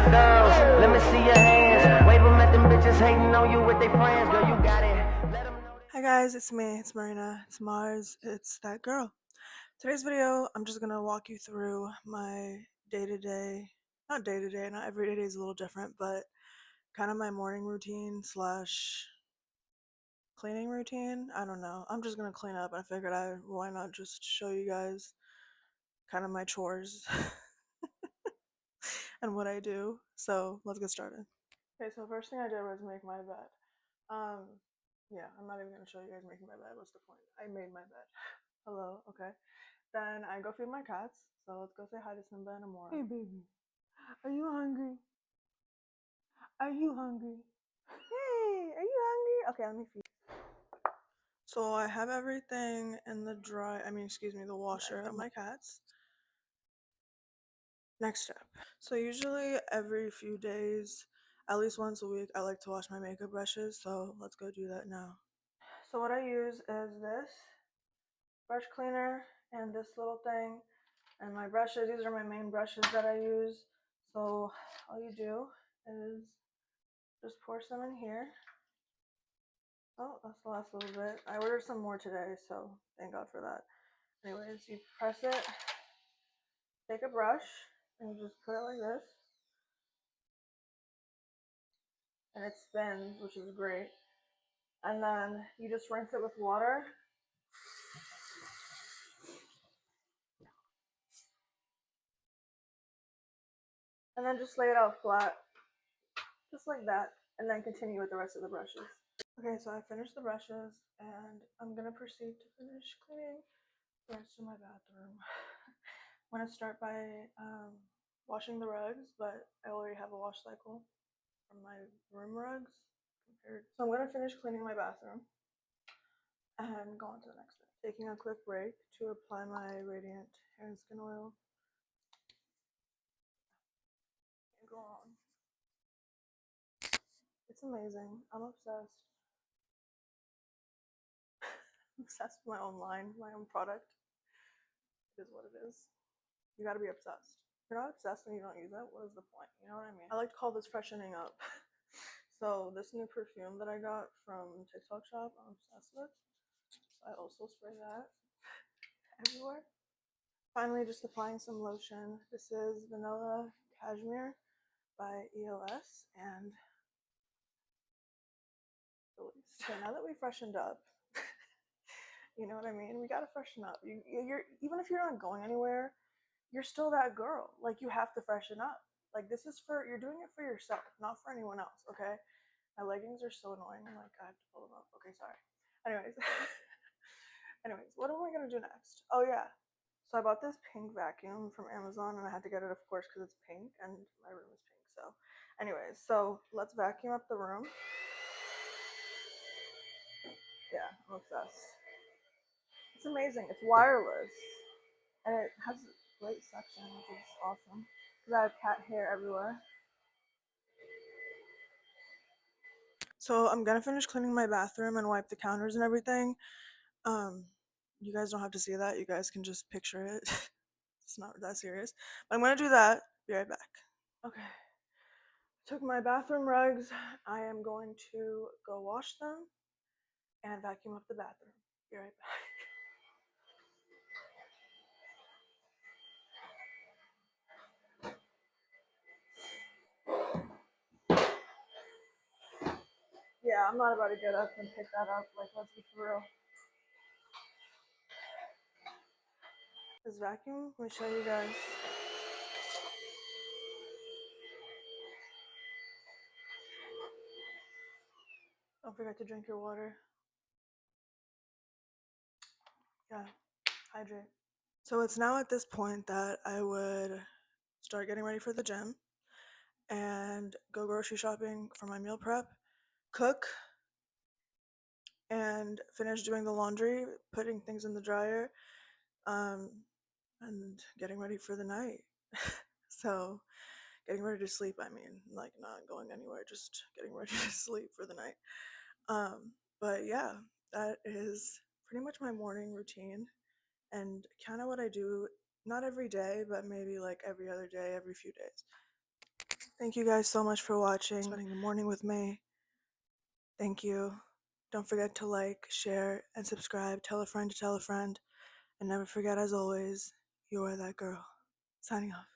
the girls, let me see your hands. Wave them at them bitches hating on you with their friends. Girl, you got it. Let them know. Hi guys, it's me, it's Marina, it's Mars, it's that girl. Today's video, I'm just gonna walk you through my day-to-day, not day-to-day, not every day is a little different, but kind of my morning routine slash cleaning routine. I don't know. I'm just gonna clean up. I figured why not just show you guys kind of my chores and what I do. So let's get started. Okay, so first thing I did was make my bed. Um, yeah, I'm not even gonna show you guys making my bed. What's the point? I made my bed. Hello, okay. Then I go feed my cats. So let's go say hi to Simba and Amora. Hey baby, are you hungry? Are you hungry? Hey, are you hungry? Okay, let me feed. So I have everything in the the washer of my cats. Next step. So usually every few days, at least once a week, I like to wash my makeup brushes. So let's go do that now. So what I use is this brush cleaner and this little thing. And my brushes, these are my main brushes that I use. So all you do is just pour some in here. Oh, that's the last little bit. I ordered some more today, so thank God for that. Anyways, you press it, take a brush, and you just put it like this. And it spins, which is great. And then you just rinse it with water. And then just lay it out flat, just like that. And then continue with the rest of the brushes. Okay, so I finished the brushes, and I'm gonna proceed to finish cleaning the rest of my bathroom. I'm gonna start by washing the rugs, but I already have a wash cycle from my room rugs. So I'm gonna finish cleaning my bathroom and go on to the next thing. Taking a quick break to apply my Radiant Hair and Skin Oil. And go on. It's amazing. I'm obsessed. I'm obsessed with my own line, my own product. It is what it is. You gotta be obsessed. If you're not obsessed and you don't use it, what is the point? You know what I mean? I like to call this freshening up. So this new perfume that I got from TikTok shop, I'm obsessed with. So I also spray that everywhere. Finally, just applying some lotion. This is Vanilla Cashmere by EOS and release. So now that we freshened up, you know what I mean? We gotta freshen up. You're even if you're not going anywhere, you're still that girl. Like you have to freshen up. Like this is you're doing it for yourself, not for anyone else. Okay? My leggings are so annoying. Like I have to pull them up. Okay, sorry. Anyways, what am I gonna do next? Oh yeah. So I bought this pink vacuum from Amazon, and I had to get it, of course, because it's pink, and my room is pink. So, anyways, so let's vacuum up the room. Yeah, I'm obsessed. It's amazing. It's wireless, and it has great suction, which is awesome. Because I have cat hair everywhere. So I'm gonna finish cleaning my bathroom and wipe the counters and everything. You guys don't have to see that. You guys can just picture it. It's not that serious. But I'm gonna do that. Be right back. Okay. Took my bathroom rugs. I am going to go wash them and vacuum up the bathroom. Be right back. Yeah, I'm not about to get up and pick that up. Like, let's be for real. This vacuum, let me show you guys. Don't forget to drink your water. Yeah, hydrate. So it's now at this point that I would start getting ready for the gym and go grocery shopping for my meal prep, cook, and finish doing the laundry, putting things in the dryer, and getting ready for the night. So getting ready to sleep, I mean, like not going anywhere, just getting ready to sleep for the night. But yeah, that is pretty much my morning routine and kind of what I do, not every day, but maybe like every other day, every few days. Thank you guys so much for watching, spending the morning with me. Thank you. Don't forget to like, share, and subscribe. Tell a friend to tell a friend. And never forget, as always, you are that girl. Signing off.